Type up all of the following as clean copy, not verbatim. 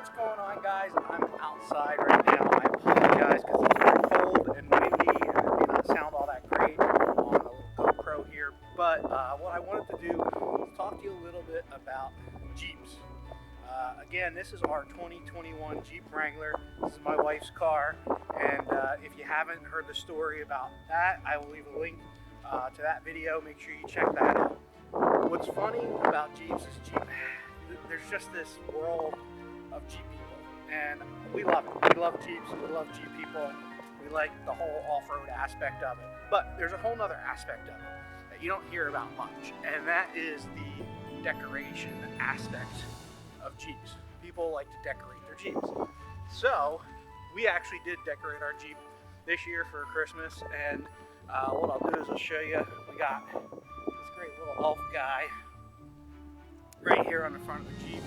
What's going on, guys? I'm outside right now. I apologize because it's very cold and windy and it may not sound all that great on a little GoPro here. But what I wanted to do is talk to you a little bit about Jeeps. Again, this is our 2021 Jeep Wrangler. This is my wife's car, and if you haven't heard the story about that, I will leave a link to that video. Make sure you check that out. What's funny about Jeeps is there's just this world of Jeep people, and we love it. We love Jeeps, we love Jeep people, we like the whole off-road aspect of it. But there's a whole nother aspect of it that you don't hear about much, and that is the decoration aspect of Jeeps. People like to decorate their Jeeps. So we actually did decorate our Jeep this year for Christmas, and what I'll do is I'll show you. We got this great little elf guy right here on the front of the Jeep.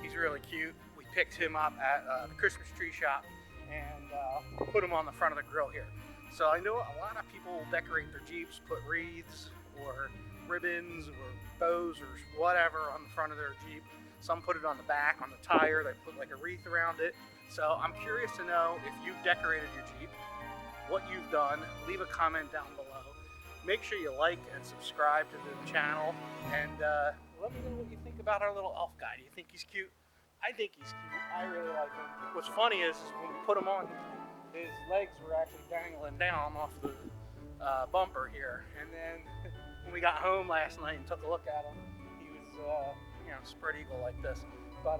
He's really cute. We picked him up at the Christmas tree shop and put him on the front of the grill here. So I know a lot of people decorate their Jeeps, put wreaths or ribbons or bows or whatever on the front of their Jeep. Some put it on the back, on the tire, they put like a wreath around it. So I'm curious to know if you've decorated your Jeep, what you've done. Leave a comment down below. Make sure you like and subscribe to the channel, and let me know what you think about our little elf guy. Do you think he's cute? I think he's cute. I really like him. What's funny is when we put him on, his legs were actually dangling down off the bumper here. And then when we got home last night and took a look at him, he was, spread eagle like this. But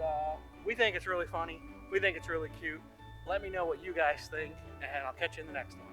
we think it's really funny. We think it's really cute. Let me know what you guys think, and I'll catch you in the next one.